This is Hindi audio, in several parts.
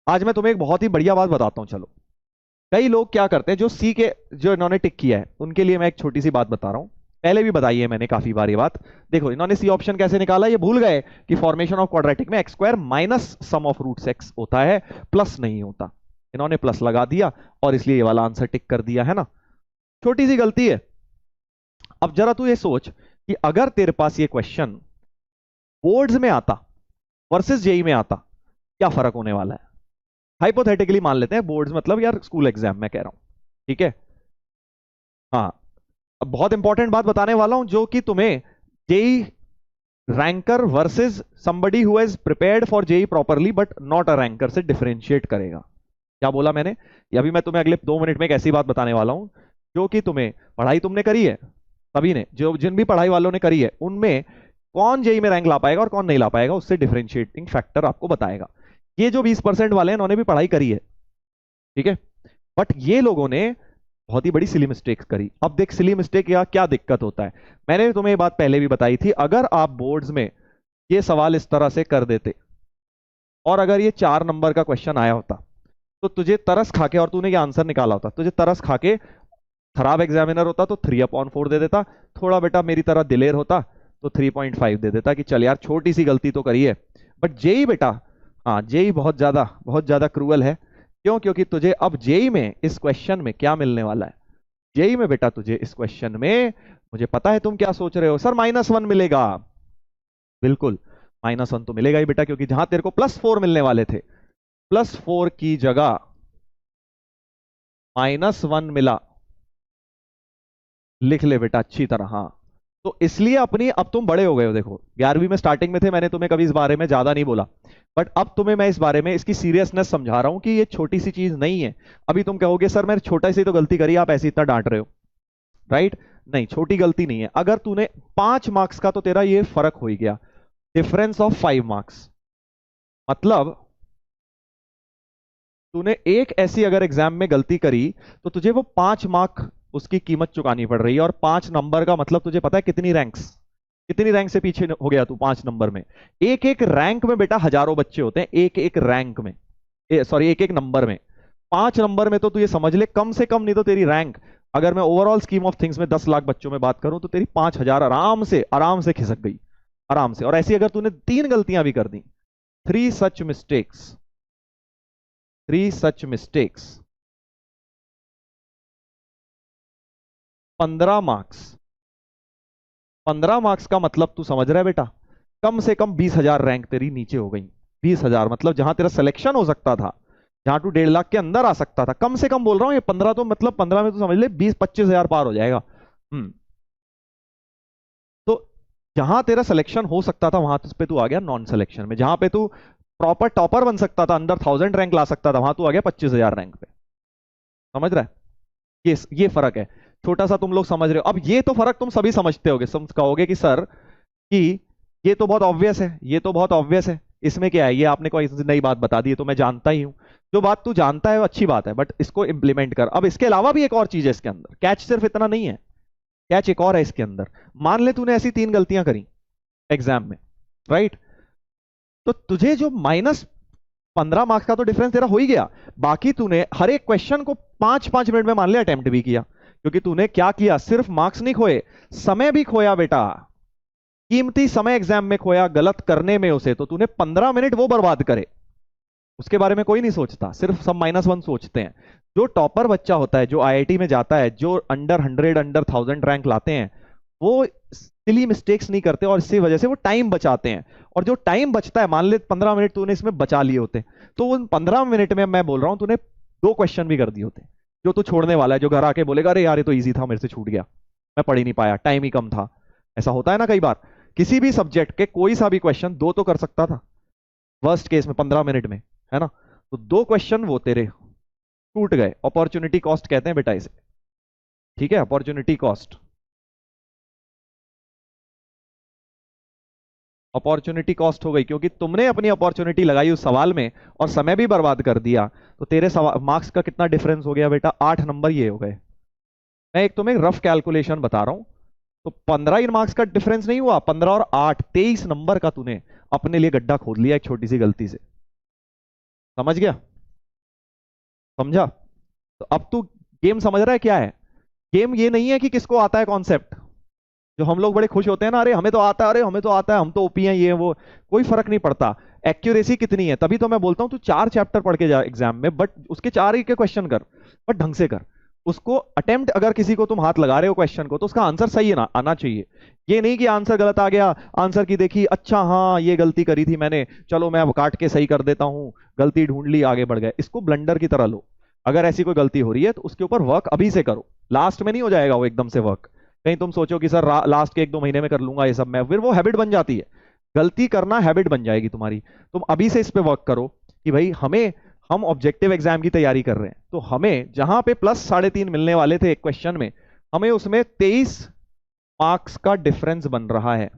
आज मैं तुम्हें एक बहुत ही बढ़िया बात बताता हूं, चलो। कई लोग क्या करते हैं, जो सी के जो इन्होंने टिक किया है उनके लिए मैं एक छोटी सी बात बता रहा हूं। पहले भी बताई है मैंने काफी बार ये बात। देखो, इन्होंने सी ऑप्शन कैसे निकाला, ये भूल गए कि फॉर्मेशन ऑफ क्वाड्रेटिक में x square minus sum of roots x होता है, प्लस नहीं होता। इन्होंने प्लस लगा दिया और इसलिए ये वाला आंसर टिक कर दिया, है ना। छोटी सी गलती है। अब जरा तू ये सोच कि अगर तेरे पास ये क्वेश्चन बोर्ड्स में आता वर्सेस जेई में आता, क्या फर्क होने वाला है। हाइपोथेटिकली मान लेते हैं, बोर्ड्स मतलब यार स्कूल एग्जाम में कह रहा हूं, ठीक है। हाँ, अब बहुत इंपॉर्टेंट बात बताने वाला हूं जो कि तुम्हें JEE ranker versus somebody who has prepared for JEE properly but not a ranker से डिफरेंशिएट करेगा। क्या बोला मैंने, ये अभी मैं तुम्हें अगले 2 मिनट में एक ऐसी बात बताने वाला हूं जो कि तुम्हें, पढ़ाई तुमने करी है सभी ने, जो जिन भी पढ़ाई वालों ने करी है उनमें कौन जेई में रैंक ला पाएगा और कौन नहीं ला पाएगा, उससे डिफरेंशिएटिंग फैक्टर आपको बताएगा। ये जो 20% वाले हैं इन्होंने भी पढ़ाई करी है, ठीक है, बट ये लोगों ने बहुत ही बड़ी सिली मिस्टेक करी। अब देख, सिली मिस्टेक या क्या दिक्कत होता है। मैंने तुम्हें ये बात पहले भी बताई थी, अगर आप बोर्ड्स में ये सवाल इस तरह से कर देते और अगर ये 4 नंबर का क्वेश्चन आया होता तो तुझे तरस खाके, और तूने ये आंसर निकाला होता, तुझे तरस खाके खराब एग्जामिनर होता तो 3/4 दे देता, थोड़ा बेटा मेरी तरह दिलेर होता तो 3.5 दे देता कि चल यार छोटी सी गलती तो करी है। बट जेई बेटा, हाँ जेई बहुत ज्यादा क्रूअल है। क्यों? क्योंकि तुझे अब जेई में इस क्वेश्चन में क्या मिलने वाला है। जेई में बेटा तुझे इस क्वेश्चन में, मुझे पता है तुम क्या सोच रहे हो, सर -1 मिलेगा। बिल्कुल, -1 तो मिलेगा ही बेटा, क्योंकि जहां तेरे को +4 मिलने वाले थे, +4 की जगह -1 मिला। लिख ले बेटा अच्छी तरह, हाँ। तो इसलिए अपनी, अब तुम बड़े हो गए हो, देखो 11वीं में स्टार्टिंग में थे, मैंने तुम्हें कभी इस बारे में ज्यादा नहीं बोला, बट अब तुम्हें मैं इस बारे में इसकी सीरियसनेस समझा रहा हूं कि ये छोटी सी चीज नहीं है। अभी तुम कहोगे सर मैंने छोटा सी तो गलती करी, आप ऐसे इतना डांट रहे हो, राइट। नहीं, छोटी गलती नहीं है। अगर तूने 5 मार्क्स का, तो तेरा ये फर्क हो ही गया, डिफरेंस ऑफ 5 मार्क्स। मतलब तूने एक ऐसी अगर एग्जाम में गलती करी तो तुझे वो 5 मार्क उसकी कीमत चुकानी पड़ रही है। और 5 नंबर का मतलब तुझे पता है कितनी रैंक्स, कितनी रैंक से पीछे हो गया तू 5 नंबर में। एक एक रैंक में बेटा हजारों बच्चे होते हैं, एक एक रैंक में, सॉरी एक एक नंबर में। 5 नंबर में तो तू ये समझ ले, कम से कम नहीं तो तेरी रैंक, अगर मैं ओवरऑल स्कीम ऑफ थिंग्स में 10 लाख बच्चों में बात करूं तो तेरी 5,000 आराम से खिसक गई, आराम से। और ऐसी अगर तूने 3 गलतियां भी कर दी, three such mistakes, 3 such mistakes, 15 marks. 15 marks का मतलब तू समझ रहा है बेटा, कम से कम 20,000 रैंक तेरी नीचे हो गई। 20,000 मतलब जहां तेरा सिलेक्शन हो सकता था, जहां तू 1.5 लाख के अंदर आ सकता था, कम से कम बोल रहा हूं, ये 15 तो मतलब 15 में तो समझ ले 20-25 हजार पार हो जाएगा। तो जहां तेरा सिलेक्शन हो सकता था वहां पे तू आ गया नॉन सिलेक्शन में, जहां पे तू प्रॉपर टॉपर बन सकता था, अंदर 1000 रैंक ला सकता था, वहां तू आ गया 25,000 रैंक पे। समझ रहा है? ये फर्क है। छोटा सा तुम लोग समझ रहे हो। अब ये तो फर्क तुम सभी समझते होगे, तुम कहोगे कि सर कि ये तो बहुत ऑब्वियस है, ये तो बहुत ऑब्वियस है, इसमें क्या है, ये आपने कोई नई बात बता दी है, तो मैं जानता ही हूं। जो बात तू जानता है वो अच्छी बात है, बट इसको इंप्लीमेंट कर। अब इसके अलावा भी एक और चीज है इसके अंदर, कैच सिर्फ इतना नहीं है, कैच एक और है इसके अंदर। मान ले तूने ऐसी 3 गलतियां करी एग्जाम में, राइट, तो तुझे जो -15 मार्क्स का तो डिफरेंस तेरा हो ही गया। बाकी तूने हर एक क्वेश्चन को 5-5 मिनट में मान लिया अटेम्प्ट भी किया, क्योंकि तूने क्या किया, सिर्फ मार्क्स नहीं खोए, समय भी खोया बेटा। कीमती समय एग्जाम में खोया गलत करने में उसे, तो तूने 15 मिनट वो बर्बाद करे, उसके बारे में कोई नहीं सोचता, सिर्फ सब -1 सोचते हैं। जो टॉपर बच्चा होता है, जो आईआईटी में जाता है, जो अंडर 100 अंडर 1000 रैंक लाते हैं, वो सिली मिस्टेक्स नहीं करते और इसी वजह से वो टाइम बचाते हैं। और जो टाइम बचता है, मान ले 15 मिनट तूने इसमें बचा लिए होते, तो उन 15 मिनट में मैं बोल रहा हूं तूने 2 क्वेश्चन भी कर दिए होते, जो तू छोड़ने वाला है, जो घर आके बोलेगा अरे यार ये तो ईजी था, मेरे से छूट गया, मैं पढ़ ही नहीं पाया, टाइम ही कम था। ऐसा होता है ना कई बार, किसी भी सब्जेक्ट के कोई सा भी क्वेश्चन 2 तो कर सकता था वर्स्ट केस में 15 मिनट में, है ना। तो 2 क्वेश्चन वो तेरे टूट गए, अपॉर्चुनिटी कॉस्ट कहते हैं बेटा इसे, ठीक है, अपॉर्चुनिटी कॉस्ट। अपॉर्चुनिटी कॉस्ट हो गई क्योंकि तुमने अपनी अपॉर्चुनिटी लगाई उस सवाल में और समय भी बर्बाद कर दिया। तो तेरे मार्क्स का कितना डिफरेंस हो गया बेटा, 8 नंबर ये हो गए। मैं एक तुम्हें रफ कैलकुलेशन बता रहा हूं, तो 15 ही मार्क्स का डिफरेंस नहीं हुआ, 15 और 8 23 नंबर का तूने अपने लिए गड्ढा खोद लिया एक छोटी सी गलती से। समझ गया? समझा? तो अब तू गेम समझ रहा है क्या है? गेम ये नहीं है कि किसको आता है कॉन्सेप्ट। जो हम लोग बड़े खुश होते हैं ना, अरे हमें तो आता है, अरे हमें तो आता है, हम तो ओपी हैं, ये वो। कोई फर्क नहीं पड़ता। एक्यूरेसी कितनी है, तभी तो मैं बोलता हूँ तू 4 चैप्टर पढ़ के जा एग्जाम में, बट उसके 4 ही के क्वेश्चन कर, बट ढंग से कर। उसको अटेम्प्ट, अगर किसी को तुम हाथ लगा रहे हो क्वेश्चन को, तो उसका आंसर सही है ना आना चाहिए। ये नहीं कि आंसर गलत आ गया, आंसर की देखी, अच्छा हाँ ये गलती करी थी मैंने, चलो मैं अब काट के सही कर देता हूँ, गलती ढूंढ ली आगे बढ़ गए। इसको ब्लंडर की तरह लो। अगर ऐसी कोई गलती हो रही है तो उसके ऊपर वर्क अभी से करो, लास्ट में नहीं हो जाएगा वो एकदम से वर्क। कहीं तुम सोचो कि सर लास्ट के 1-2 महीने में कर लूंगा ये सब, मैं फिर वो हैबिट बन जाती है। गलती करना हैबिट बन जाएगी तुम्हारी। तुम अभी से इस पे वर्क करो कि भाई हमें, हम ऑब्जेक्टिव एग्जाम की तैयारी कर रहे हैं, तो हमें जहां पे +3.5 मिलने वाले थे एक क्वेश्चन में, हमें उसमें 23 मार्क्स का डिफरेंस बन रहा है।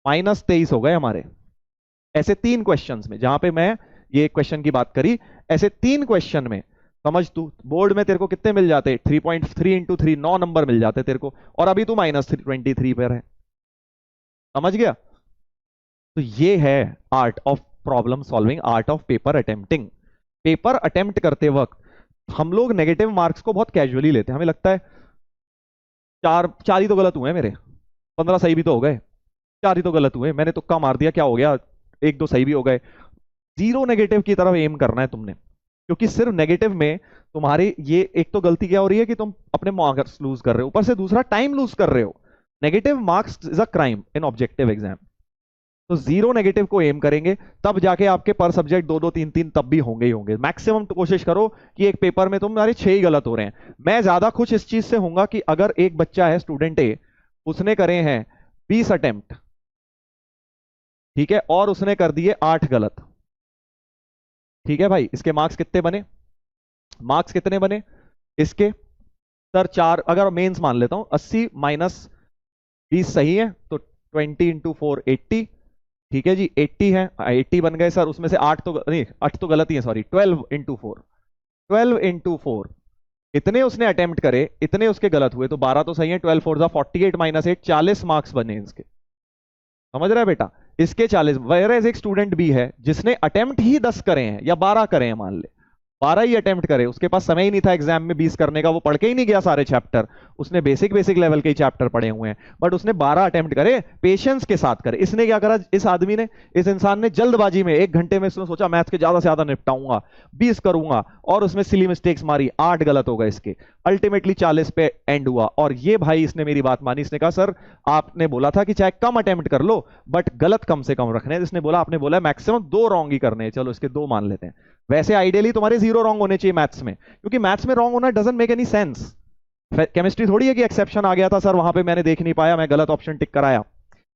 -23 हो गए हमारे। ऐसे 3 क्वेश्चंस में, जहां पे मैं ये क्वेश्चन की बात करी, ऐसे 3 क्वेश्चन में समझ तू, बोर्ड में तेरे को कितने मिल जाते, 3.3 इंटू 3, 9 नंबर मिल जाते तेरे को, और अभी तू -23 पर है। समझ गया? तो ये है art of problem solving, art of paper attempting. Paper attempt करते वक्त हम लोग नेगेटिव मार्क्स को बहुत कैजुअली लेते हैं, हमें लगता है चार चार ही तो गलत हुए हैं मेरे, 15 सही भी तो हो गए, 4 ही तो गलत हुए, मैंने तुक्का मार दिया, क्या हो गया, 1-2 सही भी हो गए। जीरो नेगेटिव की तरफ एम करना है तुमने, क्योंकि सिर्फ नेगेटिव में तुम्हारी ये एक तो गलती क्या हो रही है कि तुम अपने मार्क्स लूज कर रहे हो, ऊपर से दूसरा टाइम लूज कर रहे हो। Negative marks is a crime in objective exam. तो जीरो नेगेटिव को एम करेंगे, तब जाके आपके पर सब्जेक्ट 2-2 3-3 तब भी होंगे ही होंगे। मैक्सिमम तो कोशिश करो कि एक पेपर में तुम्हारे 6 ही गलत हो रहे हैं। मैं ज्यादा खुश इस चीज से होऊंगा कि अगर एक बच्चा है, स्टूडेंट ए, उसने करे हैं 20 अटेम्प्ट, ठीक है, और उसने कर दिए 8 गलत, ठीक है भाई, इसके मार्क्स कितने बने? मार्क्स कितने बने इसके? सर 4, अगर मेंस मान लेता हूं, 80 - 20 सही है, तो 20 × 4 80, ठीक है जी, 80 है, 80 बन गए सर, उसमें से 8 तो नहीं, 8 तो गलत ही है, सॉरी, 12 × 4, 12 × 4, इतने उसने अटेम्प्ट करे, इतने उसके गलत हुए, तो 12 तो सही है, 12 × 4 = 48 - 8, 40 मार्क्स बने इसके। समझ रहा है बेटा? इसके 40। वेयर एक स्टूडेंट भी है जिसने अटेम्प्ट ही 10 करे हैं या 12 करे हैं, मान ले 12 ही अटेम्प्ट करे, उसके पास समय ही नहीं था एग्जाम में 20 करने का, वो पढ़ के ही नहीं गया सारे चैप्टर, उसने बेसिक बेसिक लेवल के ही चैप्टर पढ़े हुए हैं, बट उसने 12 अटेम्प्ट करे, पेशेंस के साथ करे। इसने क्या करा, इस आदमी ने, इस इंसान ने जल्दबाजी में 1 घंटे में उसने सोचा मैथ्स के ज्यादा से ज्यादा निपटाऊंगा, 20 करूंगा, और उसमें सिली मिस्टेक्स मारी, 8 गलत हो गए इसके, अल्टीमेटली 40 पे एंड हुआ। और ये भाई, इसने मेरी बात मानी, इसने कहा सर आपने बोला था कि चाहे कम अटेम्प्ट कर लो बट गलत कम से कम रखने हैं। इसने बोला, आपने बोला मैक्सिमम 2 रॉन्ग ही करने हैं, चलो इसके 2 मान लेते हैं। वैसे आइडियली तुम्हारे 0 रॉन्ग होने चाहिए मैथ्स में, क्योंकि मैथ्स में रॉन्ग होना doesn't make any sense. Chemistry थोड़ी है कि एक्सेप्शन आ गया था सर, वहां पे मैंने देख नहीं पाया, मैं गलत ऑप्शन टिक कराया।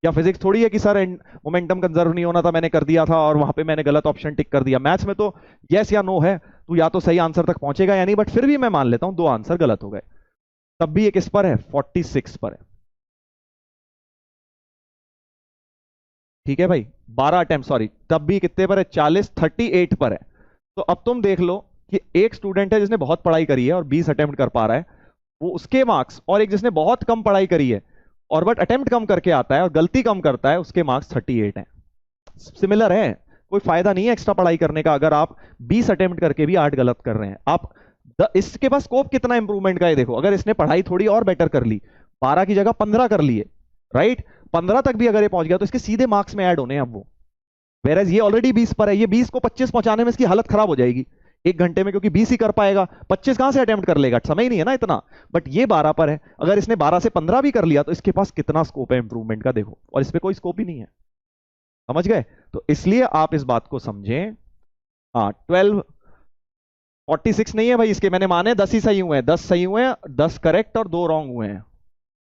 या फिजिक्स थोड़ी है कि सर मोमेंटम कंजर्व नहीं होना था, मैंने कर दिया था और वहां पे मैंने गलत ऑप्शन टिक कर दिया। मैथ्स में तो यस या नो है, तू या तो सही आंसर तक पहुंचेगा या नहीं, बट फिर भी मैं मान लेता हूं 2 आंसर गलत हो गए, तब भी एक किस पर है, 46 पर है, ठीक है भाई, 12 अटेम्प्ट, सॉरी, तब भी कितने पर है, 38 पर है। तो अब तुम देख लो कि एक स्टूडेंट है जिसने बहुत पढ़ाई करी है और 20 अटेम्प्ट कर पा रहा है, वो उसके मार्क्स, और एक जिसने बहुत कम पढ़ाई करी है और बट अटेम्प्ट कम करके आता है और गलती कम करता है, उसके मार्क्स 38 हैं। सिमिलर है, कोई फायदा नहीं है एक्स्ट्रा पढ़ाई करने का अगर आप 20 अटेम्प्ट करके भी 8 गलत कर रहे हैं। आप इसके पास स्कोप कितना इंप्रूवमेंट का है देखो, अगर इसने पढ़ाई थोड़ी और बेटर कर ली, 12 की जगह 15 कर लिए, राइट, 15 तक भी अगर ये पहुंच गया तो इसके सीधे मार्क्स में ऐड होने हैं अब वो। वेरएज ये ऑलरेडी 20 पर है, ये 20 को 25 पहुंचाने में इसकी हालत खराब हो जाएगी 1 घंटे में, क्योंकि 20 ही कर पाएगा, 25 कहां से अटेम्प्ट कर लेगा, समय ही नहीं है ना इतना। बट ये 12 पर है, अगर इसने 12 से 15 भी कर लिया तो इसके पास कितना स्कोप है इंप्रूवमेंट का देखो, और इस पे कोई स्कोप ही नहीं है। समझ गए? तो इसलिए आप इस बात को समझें। हाँ, 46 नहीं है भाई इसके, मैंने माने 10 ही सही हुए हैं, 10 सही हुए हैं, 10 करेक्ट और 2 रॉन्ग हुए हैं,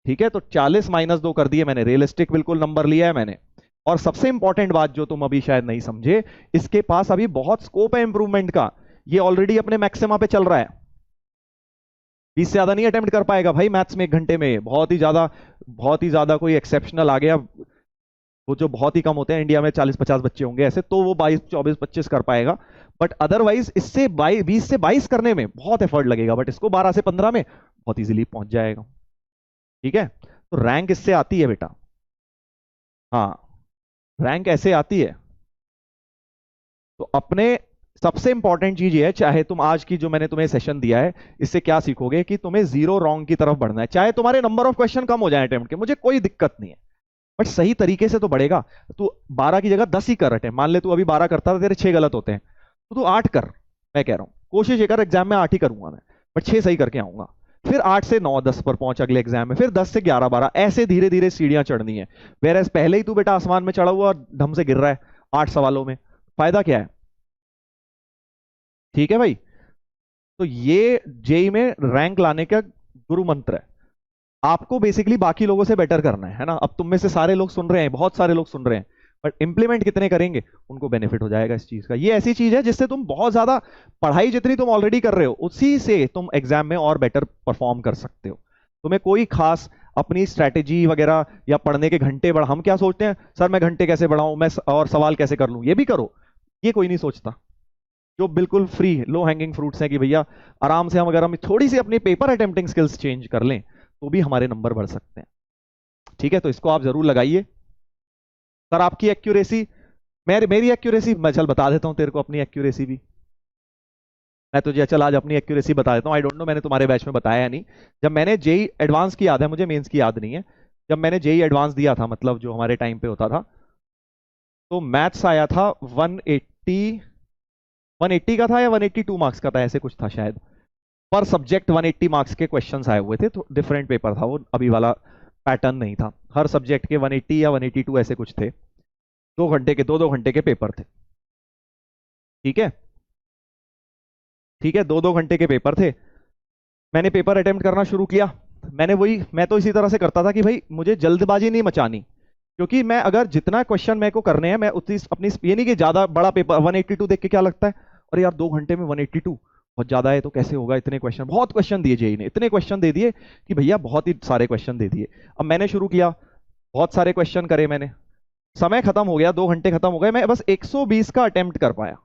ठीक है, तो 40 - 2 कर दिए मैंने, रियलिस्टिक बिल्कुल नंबर लिया है मैंने। और सबसे इंपॉर्टेंट बात जो तुम अभी शायद नहीं समझे, इसके पास अभी बहुत स्कोप है इंप्रूवमेंट का, ये ऑलरेडी अपने मैक्सिमा पे चल रहा है, 20 से ज्यादा नहीं अटेम्प्ट कर पाएगा भाई मैथ्स में 1 घंटे में, बहुत ही ज्यादा, बहुत ही ज्यादा कोई एक्सेप्शनल आ गया, वो जो बहुत ही कम होते हैं इंडिया में, 40-50 बच्चे होंगे ऐसे, तो वो 22-24-25 कर पाएगा। बट अदरवाइज इससे 20 से 22 करने में बहुत एफर्ट लगेगा, बट इसको 12 से 15 में बहुत इजीली पहुंच जाएगा, ठीक है। तो रैंक इससे आती है बेटा, हाँ, रैंक ऐसे आती है। तो अपने सबसे इंपॉर्टेंट चीज ये है, चाहे तुम आज की जो मैंने तुम्हें सेशन दिया है इससे क्या सीखोगे कि तुम्हें जीरो रॉन्ग की तरफ बढ़ना है। चाहे तुम्हारे नंबर ऑफ क्वेश्चन कम हो जाए अटेम्प्ट के, मुझे कोई दिक्कत नहीं है, बट सही तरीके से तो बढ़ेगा। तू 12 की जगह 10 ही कर अटेम्प्ट। मान ले तू अभी 12 करता था, तेरे 6 गलत होते हैं, तो तू 8 कर। मैं कह रहा हूं कोशिश ये कर, एग्जाम में 8 ही करूंगा मैं, बट 6 सही करके आऊंगा। फिर 8 से 9 10 पर पहुंच अगले एग्जाम में, फिर 10 से 11 12, ऐसे धीरे धीरे सीढ़ियां चढ़नी है। वेर एज पहले ही तू बेटा आसमान में चढ़ा हुआ धम से गिर रहा है 8 सवालों में, फायदा क्या है? ठीक है भाई। तो ये जेई में रैंक लाने का गुरु मंत्र है। आपको बेसिकली बाकी लोगों से बेटर करना है ना। अब तुम में से सारे लोग सुन रहे हैं, बहुत सारे लोग सुन रहे हैं, बट इंप्लीमेंट कितने करेंगे उनको बेनिफिट हो जाएगा इस चीज का। ये ऐसी चीज है जिससे तुम बहुत ज्यादा पढ़ाई जितनी तुम ऑलरेडी कर रहे हो उसी से तुम एग्जाम में और बेटर परफॉर्म कर सकते हो। तुम्हें कोई खास अपनी स्ट्रैटेजी वगैरह या पढ़ने के घंटे बढ़ा, हम क्या सोचते हैं सर मैं घंटे कैसे बढ़ाऊं, मैं और सवाल कैसे कर लूं, ये भी करो, ये कोई नहीं सोचता। जो बिल्कुल फ्री लो हैंगिंग फ्रूट्स हैं कि भैया आराम से हम थोड़ी सी अपनी पेपर अटेम्प्टिंग स्किल्स चेंज कर लें तो भी हमारे नंबर बढ़ सकते हैं। ठीक है, तो इसको आप जरूर लगाइए। सर आपकी एक्यूरेसी, मेरी एक्यूरेसी मैं चल बता देता हूं तेरे को अपनी एक्यूरेसी भी। मैं तुझे चल आज अपनी एक्यूरेसी बता देता हूं। आई डोंट नो मैंने तुम्हारे बैच में बताया या नहीं। जब मैंने जेई एडवांस की याद है मुझे, मेंस की याद नहीं है। जब मैंने जेई एडवांस दिया था, मतलब जो हमारे टाइम पे होता था, तो मैथ्स आया था 180, 180 का था या 182 मार्क्स का था, ऐसे कुछ था शायद। पर सब्जेक्ट 180 मार्क्स के क्वेश्चंस आए हुए थे, तो डिफरेंट पेपर था वो, अभी वाला पैटर्न नहीं था। हर सब्जेक्ट के 180 या 182 ऐसे कुछ थे। 2 घंटे के, 2-2 घंटे के पेपर थे। ठीक है, ठीक है, 2-2 घंटे के पेपर थे। मैंने पेपर अटेम्प्ट करना शुरू किया। मैं तो इसी तरह से करता था कि भाई मुझे जल्दबाजी नहीं मचानी, क्योंकि मैं अगर जितना क्वेश्चन मेरे को करने हैं मैं उतनी अपनी, ये नहीं कि ज्यादा बड़ा पेपर 182 देख के क्या लगता है अरे यार 2 घंटे में 182 बहुत ज्यादा है, तो कैसे होगा इतने क्वेश्चन। बहुत क्वेश्चन दिए जेई ने, इतने क्वेश्चन दे दिए कि भैया बहुत ही सारे क्वेश्चन दे दिए। अब मैंने शुरू किया, बहुत सारे क्वेश्चन करे मैंने, समय खत्म हो गया, 2 घंटे खत्म हो गए, मैं बस 120 का अटेम्प्ट कर पाया।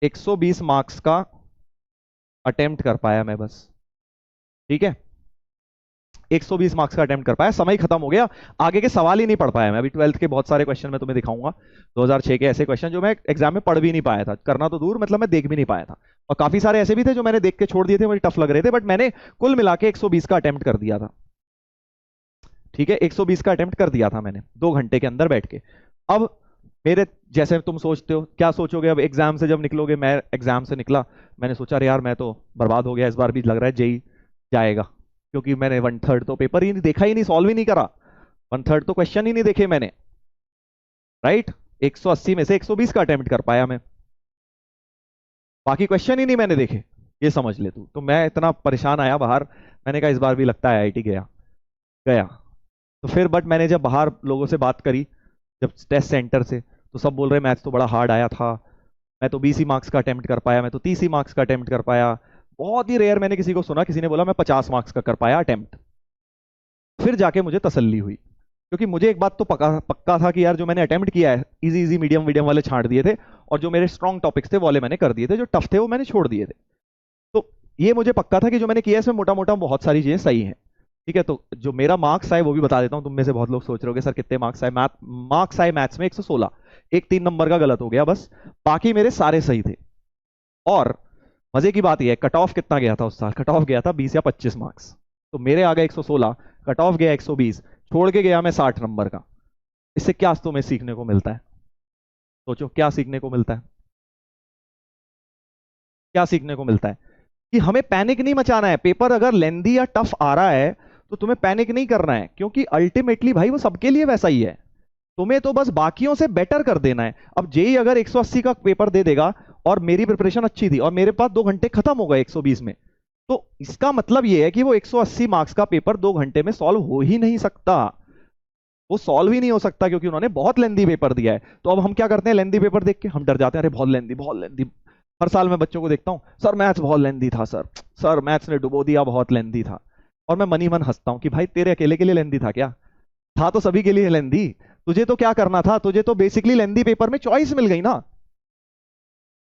120 मार्क्स का अटेम्प्ट कर पाया मैं बस। ठीक है, 120 मार्क्स का अटेम्प्ट कर पाया, समय खत्म हो गया, आगे के सवाल ही नहीं पढ़ पाया मैं। अभी 12th के बहुत सारे क्वेश्चन मैं तुम्हें दिखाऊंगा, 2006 के ऐसे क्वेश्चन जो मैं एग्जाम में पढ़ भी नहीं पाया था, करना तो दूर मतलब मैं देख भी नहीं पाया था। और काफी सारे ऐसे भी थे जो मैंने देख के छोड़ दिए थे, मुझे टफ लग रहे थे, बट मैंने कुल मिला के 120 का अटेम्प्ट कर दिया था। ठीक है, 120 का अटेम्प्ट कर दिया था मैंने 2 घंटे के अंदर बैठ के। अब मेरे जैसे तुम सोचते हो, क्या सोचोगे अब एग्जाम से जब निकलोगे? मैं एग्जाम से निकला, मैंने सोचा अरे यार मैं तो बर्बाद हो गया, इस बार भी लग रहा है जेई जाएगा, क्योंकि मैंने 1/3 तो पेपर ही नहीं देखा, ही नहीं, सॉल्व ही नहीं करा, 1/3 तो क्वेश्चन ही नहीं देखे मैंने। राइट, 180 में से 120 का अटेम्प्ट कर पाया मैं, बाकी क्वेश्चन ही नहीं मैंने देखे, ये समझ ले तू। तो मैं इतना परेशान आया बाहर, मैंने कहा इस बार भी लगता है आईआईटी गया गया। तो फिर बट मैंने जब बाहर लोगों से बात करी, जब टेस्ट सेंटर से, तो सब बोल रहे मैथ्स तो बड़ा हार्ड आया था, मैं तो 20 ही मार्क्स का अटेम्प्ट कर पाया, मैं तो 30 ही मार्क्स का अटेम्प्ट कर पाया। बहुत ही रेयर मैंने किसी को सुना, किसी ने बोला मैं 50 मार्क्स का कर पाया अटेम्प्ट। फिर जाके मुझे तसल्ली हुई, क्योंकि मुझे एक बात तो पक्का पक्का था कि यार जो मैंने अटेम्प्ट किया है, इजी इजी मीडियम मीडियम वाले छांट दिए थे, और जो मेरे स्ट्रॉन्ग टॉपिक्स थे वो वाले मैंने कर दिए थे, जो टफ थे वो मैंने छोड़ दिए थे। तो ये मुझे पक्का था कि जो मैंने किया है इसमें मोटा मोटा बहुत सारी चीजें सही हैं। ठीक है, तो जो मेरा मार्क्स आए वो भी बता देता हूं। तुम में से बहुत लोग सोच रहे होगे सर कितने मार्क्स आए। मार्क्स आए मैथ्स में 116, एक 3 नंबर का गलत हो गया बस, बाकी मेरे सारे सही थे। और मजे की बात यह है, कट ऑफ कितना गया था उस साल? कट ऑफ गया था 20 या 25 मार्क्स। तो मेरे आ गए 116, कट ऑफ गया 120, छोड़ के गया मैं 60 नंबर का। इससे क्या तुम्हें सीखने को मिलता है? सोचो क्या सीखने को मिलता है, क्या सीखने को मिलता है? कि हमें पैनिक नहीं मचाना है। पेपर अगर लेंदी या टफ आ रहा है तो तुम्हें पैनिक नहीं करना है, क्योंकि अल्टीमेटली भाई वो सबके लिए वैसा ही है, तुम्हें तो बस बाकियों से बेटर कर देना है। अब जेई अगर 180 का पेपर दे देगा और मेरी प्रिपरेशन अच्छी थी और मेरे पास 2 घंटे खत्म हो गए 120 में, तो इसका मतलब यह है कि वो 180 मार्क्स का पेपर 2 घंटे में सॉल्व हो ही नहीं सकता। वो सॉल्व ही नहीं हो सकता, क्योंकि उन्होंने बहुत लेंदी पेपर दिया है। तो अब हम क्या करते हैं, लेंदी पेपर देख के हम डर जाते हैं, अरे बहुत लेंदी बहुत लेंदी। हर साल मैं बच्चों को देखता हूं, सर मैथ्स बहुत लेंदी था सर, सर मैथ्स ने डुबो दिया, बहुत लेंदी था। और मैं मन ही मन हंसता हूं कि भाई तेरे अकेले के लिए लेंदी था क्या? था तो सभी के लिए लेंदी। तुझे तो क्या करना था, तुझे तो बेसिकली लेंदी पेपर में चॉइस मिल गई ना।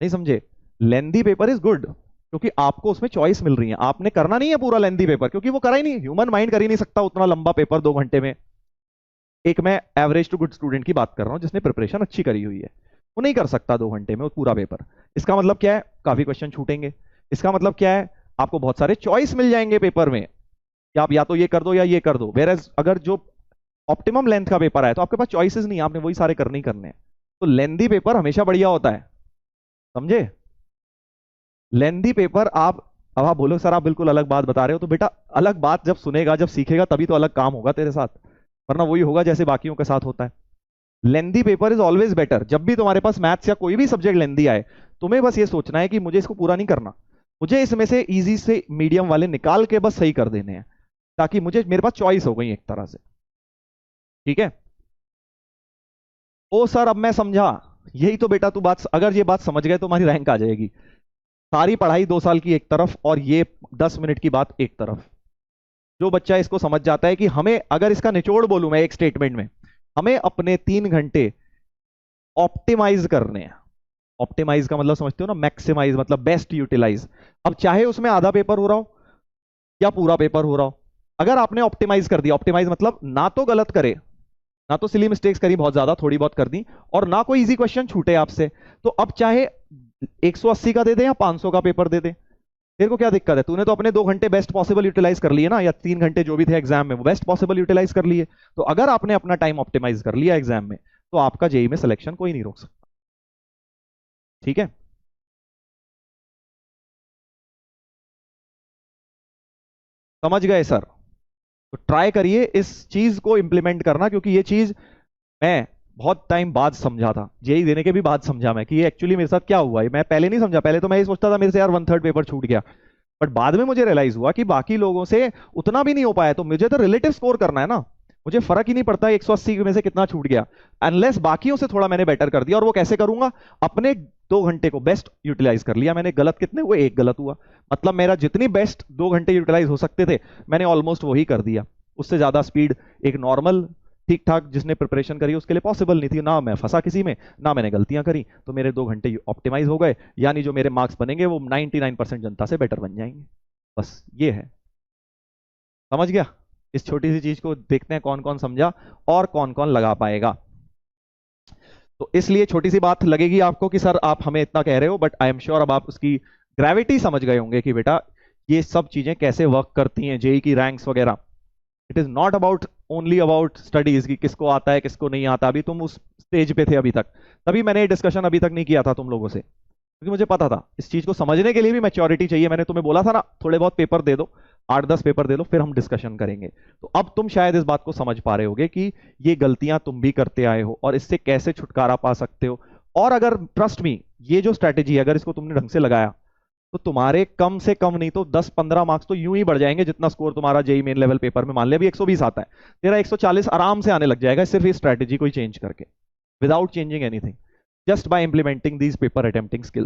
नहीं समझे? लेंदी पेपर इज गुड क्योंकि आपको उसमें चॉइस मिल रही है। आपने करना नहीं है पूरा लेंदी पेपर, क्योंकि वो करा ही नहीं, ह्यूमन माइंड कर ही नहीं सकता उतना लंबा पेपर 2 घंटे में। एक मैं एवरेज टू गुड स्टूडेंट की बात कर रहा हूं जिसने प्रिपरेशन अच्छी करी हुई है। वो नहीं कर सकता 2 घंटे में वो पूरा पेपर। इसका मतलब क्या है, काफी क्वेश्चन छूटेंगे। इसका मतलब क्या है, आपको बहुत सारे चॉइस मिल जाएंगे पेपर में कि आप या तो ये कर दो या ये कर दो। वेर एज अगर जो ऑप्टिमम लेंथ का पेपर है तो आपके पास चॉइसेस नहीं है, आपने वही सारे करने ही करने हैं। तो लेंदी पेपर हमेशा बढ़िया होता है, समझे। लेंदी पेपर आप, अब आप बोलो सर आप बिल्कुल अलग बात बता रहे हो, तो बेटा अलग बात जब सुनेगा जब सीखेगा तभी तो अलग काम होगा तेरे साथ, वरना वही होगा जैसे बाकियों के साथ होता है। Lengthy paper is always better. जब भी तुम्हारे पास मैथ्स या कोई भी सब्जेक्ट लेंदी आए, तुम्हें बस ये सोचना है कि मुझे इसको पूरा नहीं करना, मुझे इसमें से इजी से मीडियम वाले निकाल के बस सही कर देने हैं, ताकि मुझे मेरे पास चॉइस हो गई एक तरह से। ठीक है। ओ सर अब मैं समझा, यही तो बेटा तू बात, अगर ये बात समझ गए तो हमारी रैंक आ जाएगी। सारी पढ़ाई 2 साल की एक तरफ और ये 10 मिनट की बात एक तरफ। जो बच्चा इसको समझ जाता है कि हमें, अगर इसका निचोड़ बोलूं मैं एक स्टेटमेंट में, हमें अपने 3 घंटे ऑप्टिमाइज करने हैं। ऑप्टिमाइज का मतलब समझते हो ना, मैक्सिमाइज मतलब बेस्ट यूटिलाइज। अब चाहे उसमें आधा पेपर हो रहा हो या पूरा पेपर हो रहा हो, अगर आपने ऑप्टिमाइज कर दिया, ऑप्टिमाइज मतलब ना तो गलत करे, ना तो सिली मिस्टेक्स करी बहुत ज्यादा, थोड़ी बहुत कर दी, और ना कोई इजी क्वेश्चन छूटे आपसे, तो अब चाहे 180 का दे दे या 500 का पेपर दे दे, तेरे को क्या दिक्कत है। तूने तो अपने 2 घंटे बेस्ट पॉसिबल यूटिलाइज कर लिए ना, या 3 घंटे जो भी थे एग्जाम में वो बेस्ट पॉसिबल यूटिलाइज कर लिए। तो अगर आपने अपना टाइम ऑप्टिमाइज कर लिया एग्जाम में, तो आपका जेई में सिलेक्शन कोई नहीं रोक सकता। ठीक है। समझ गए सर। तो ट्राई करिए इस चीज को इंप्लीमेंट करना, क्योंकि ये चीज मैं बहुत टाइम बाद समझा था, जेई देने के भी बाद समझा मैं कि ये एक्चुअली मेरे साथ क्या हुआ है। मैं पहले नहीं समझा, पहले तो मैं ये सोचता था मेरे से यार 1/3 पेपर छूट गया, बट बाद में मुझे रियलाइज हुआ कि बाकी लोगों से उतना भी नहीं हो पाया, तो मुझे तो रिलेटिव स्कोर करना है ना। मुझे फर्क ही नहीं पड़ता 180 में से कितना छूट गया, अनलेस बाकियों से थोड़ा मैंने बेटर कर दिया। और वो कैसे करूंगा, अपने 2 घंटे को बेस्ट यूटिलाइज कर लिया मैंने। गलत कितने हुए, एक गलत हुआ, मतलब मेरा जितनी बेस्ट 2 घंटे यूटिलाइज हो सकते थे मैंने ऑलमोस्ट वही कर दिया। उससे ज्यादा स्पीड एक नॉर्मल ठीक ठाक जिसने प्रिपरेशन करी उसके लिए पॉसिबल नहीं थी। ना मैं फंसा किसी में, ना मैंने गलतियां करी, तो मेरे 2 घंटे ऑप्टिमाइज हो गए, यानी जो मेरे मार्क्स बनेंगे वो 99% जनता से बेटर बन जाएंगे। बस ये है। समझ गया। इस छोटी सी चीज को देखते हैं कौन कौन समझा और कौन कौन लगा पाएगा। तो इसलिए छोटी सी बात लगेगी आपको कि सर आप हमें इतना कह रहे हो, बट आई एम श्योर अब आप उसकी ग्रेविटी समझ गए होंगे कि बेटा ये सब चीजें कैसे वर्क करती हैं, जेई की रैंक्स वगैरह। It is not about only about studies की किसको आता है किसको नहीं आता। अभी तुम उस स्टेज पे थे अभी तक, तभी मैंने ये डिस्कशन अभी तक नहीं किया था तुम लोगों से, क्योंकि मुझे पता था इस चीज को समझने के लिए भी मैच्योरिटी चाहिए। मैंने तुम्हें बोला था ना, थोड़े बहुत पेपर दे दो, 8-10 पेपर दे दो, फिर हम डिस्कशन करेंगे। तो अब तुम शायद इस बात को समझ पा रहे होगे कि ये गलतियां तुम भी करते आए हो और इससे कैसे छुटकारा पा सकते हो। और अगर ट्रस्ट मी, ये जो स्ट्रैटेजी है अगर इसको तुमने ढंग से लगाया, तो तुम्हारे कम से कम नहीं तो 10-15 मार्क्स तो यूं ही बढ़ जाएंगे। जितना स्कोर तुम्हारा जेई मेन लेवल पेपर में, मान लिया अभी 120 आता है, तेरा 140 आराम से आने लग जाएगा, सिर्फ इस स्ट्रैटेजी को ही चेंज करके, without changing anything, just by implementing these paper attempting skills.